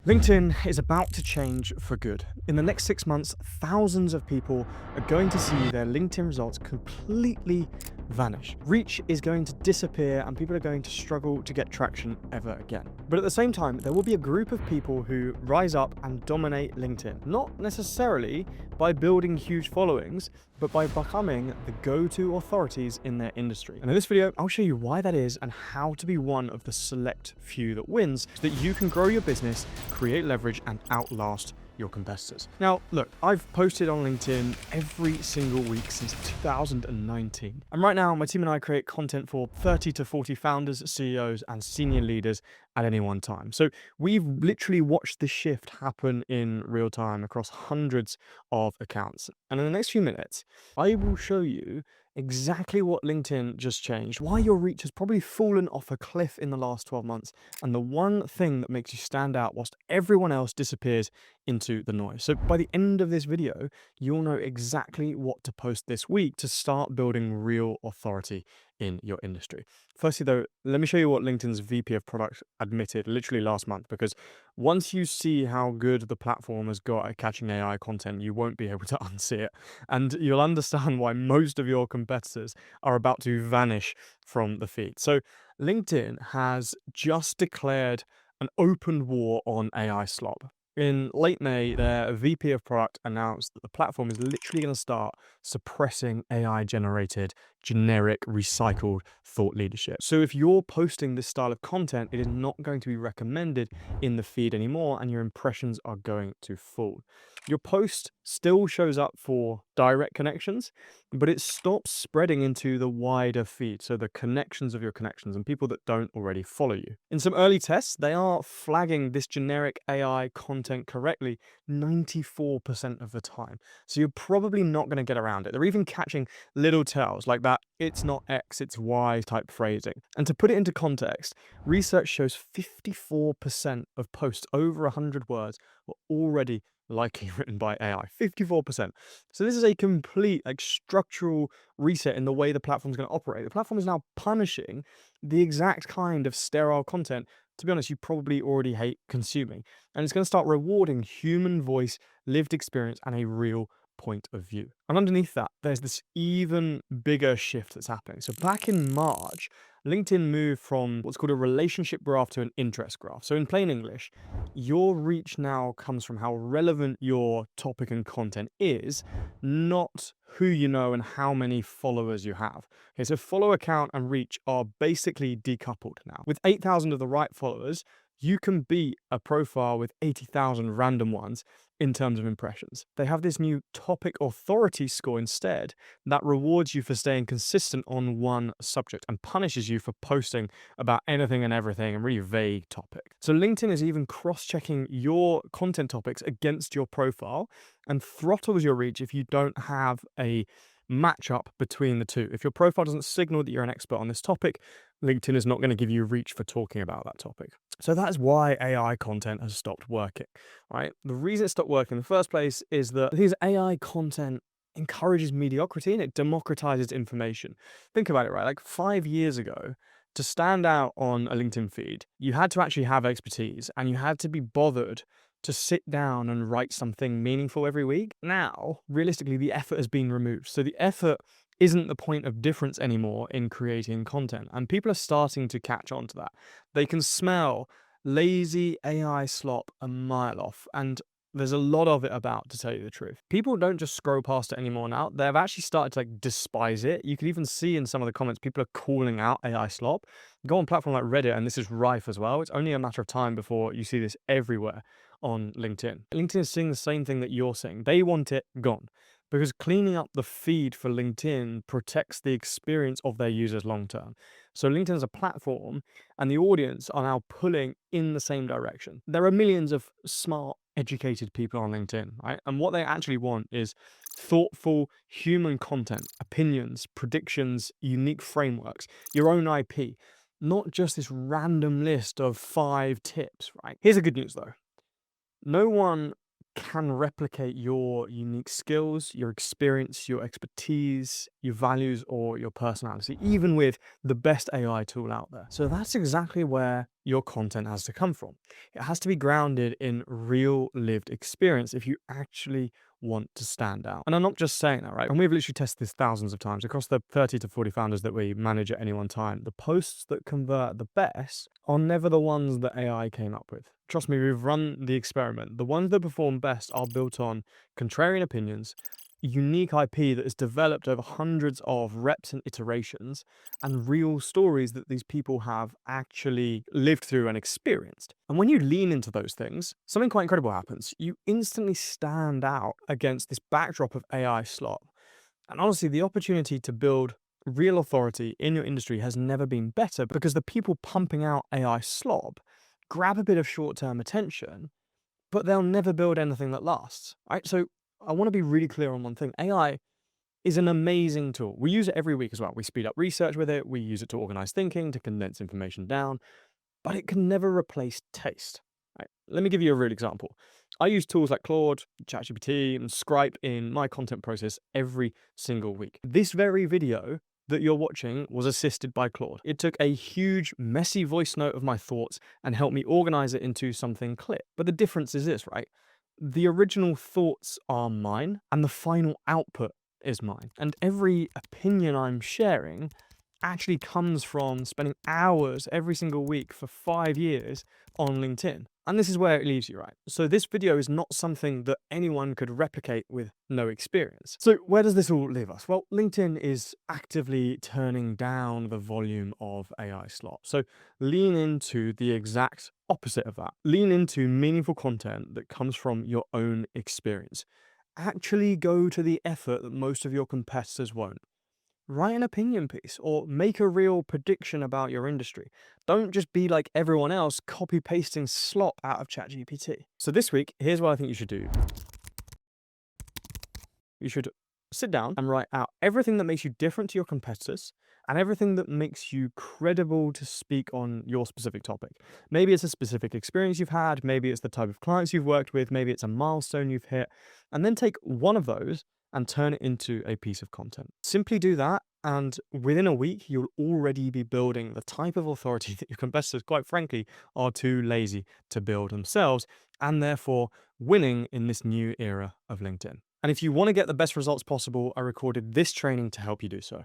LinkedIn is about to change for good. In the next 6 months, thousands of people are going to see their LinkedIn results completely vanish. Reach is going to disappear and people are going to struggle to get traction ever again. But at the same time, there will be a group of people who rise up and dominate LinkedIn, not necessarily by building huge followings, but by becoming the go-to authorities in their industry. And in this video, I'll show you why that is and how to be one of the select few that wins so that you can grow your business, create leverage, and outlast your competitors. Now, look, I've posted on LinkedIn every single week since 2019. And right now, my team and I create content for 30 to 40 founders, CEOs, and senior leaders at any one time. So we've literally watched this shift happen in real time across hundreds of accounts. And in the next few minutes, I will show you exactly what LinkedIn just changed, why your reach has probably fallen off a cliff in the last 12 months, and the one thing that makes you stand out whilst everyone else disappears into the noise. So by the end of this video, you'll know exactly what to post this week to start building real authority in your industry. Firstly though, let me show you what LinkedIn's VP of product admitted literally last month, because once you see how good the platform has got at catching AI content, you won't be able to unsee it. And you'll understand why most of your competitors are about to vanish from the feed. So LinkedIn has just declared an open war on AI slop. In late May, their VP of product announced that the platform is literally going to start suppressing AI-generated, generic, recycled thought leadership. So if you're posting this style of content, it is not going to be recommended in the feed anymore, and your impressions are going to fall. Your post still shows up for direct connections, but it stops spreading into the wider feed, so the connections of your connections and people that don't already follow you. In some early tests, they are flagging this generic AI content correctly 94% of the time. So you're probably not going to get around it. They're even catching little tells like that "it's not X, it's Y" type phrasing. And to put it into context, research shows 54% of posts over 100 words were already likely written by AI. 54%. So this is a complete structural reset in the way the platform is going to operate. The platform is now punishing the exact kind of sterile content, to be honest, you probably already hate consuming. And it's going to start rewarding human voice, lived experience, and a real point of view. And underneath that, there's this even bigger shift that's happening. So back in March, LinkedIn moved from what's called a relationship graph to an interest graph. So in plain English, your reach now comes from how relevant your topic and content is, not who you know and how many followers you have. Okay, so follower count and reach are basically decoupled now. With 8,000 of the right followers, you can beat a profile with 80,000 random ones in terms of impressions. They have this new topic authority score instead that rewards you for staying consistent on one subject and punishes you for posting about anything and everything and really vague topic. So LinkedIn is even cross-checking your content topics against your profile and throttles your reach if you don't have a matchup between the two. If your profile doesn't signal that you're an expert on this topic, LinkedIn is not going to give you reach for talking about that topic. So that's why AI content has stopped working, right? The reason it stopped working in the first place is that these AI content encourages mediocrity and it democratizes information. Think about it, right? Like 5 years ago, to stand out on a LinkedIn feed, you had to actually have expertise and you had to be bothered to sit down and write something meaningful every week. Now, realistically, the effort has been removed. So the effort isn't the point of difference anymore in creating content. And people are starting to catch on to that. They can smell lazy AI slop a mile off. And there's a lot of it about, to tell you the truth. People don't just scroll past it anymore now. They've actually started to despise it. You can even see in some of the comments, people are calling out AI slop. Go on a platform like Reddit, and this is rife as well. It's only a matter of time before you see this everywhere on LinkedIn. LinkedIn is seeing the same thing that you're seeing. They want it gone because cleaning up the feed for LinkedIn protects the experience of their users long term. So LinkedIn as a platform and the audience are now pulling in the same direction. There are millions of smart, educated people on LinkedIn, right? And what they actually want is thoughtful human content, opinions, predictions, unique frameworks, your own IP, not just this random list of 5 tips, right? Here's the good news though. No one can replicate your unique skills, your experience, your expertise, your values, or your personality, even with the best AI tool out there. So that's exactly where your content has to come from. It has to be grounded in real lived experience if you actually want to stand out. And I'm not just saying that, right? And we've literally tested this thousands of times across the 30 to 40 founders that we manage at any one time. The posts that convert the best are never the ones that AI came up with. Trust me, we've run the experiment. The ones that perform best are built on contrarian opinions, unique IP that is developed over hundreds of reps and iterations, and real stories that these people have actually lived through and experienced. And when you lean into those things, something quite incredible happens. You instantly stand out against this backdrop of AI slop. And honestly, the opportunity to build real authority in your industry has never been better, because the people pumping out AI slop grab a bit of short-term attention, but they'll never build anything that lasts, right? So I want to be really clear on one thing. AI is an amazing tool. We use it every week as well. We speed up research with it. We use it to organize thinking, to condense information down, but it can never replace taste. Right? Let me give you a real example. I use tools like Claude, ChatGPT, and Scribe in my content process every single week. This very video that you're watching was assisted by Claude. It took a huge, messy voice note of my thoughts and helped me organize it into something clear. But the difference is this, right? The original thoughts are mine and the final output is mine. And every opinion I'm sharing actually comes from spending hours every single week for 5 years on LinkedIn. And this is where it leaves you, right? So this video is not something that anyone could replicate with no experience. So where does this all leave us? Well, LinkedIn is actively turning down the volume of AI slop. So lean into the exact opposite of that. Lean into meaningful content that comes from your own experience. Actually go to the effort that most of your competitors won't. Write an opinion piece or make a real prediction about your industry. Don't just be like everyone else, copy pasting slop out of ChatGPT. So this week, here's what I think you should do. You should sit down and write out everything that makes you different to your competitors and everything that makes you credible to speak on your specific topic. Maybe it's a specific experience you've had, maybe it's the type of clients you've worked with, maybe it's a milestone you've hit, and then take one of those and turn it into a piece of content. Simply do that, and within a week, you'll already be building the type of authority that your competitors, quite frankly, are too lazy to build themselves, and therefore winning in this new era of LinkedIn. And if you want to get the best results possible, I recorded this training to help you do so.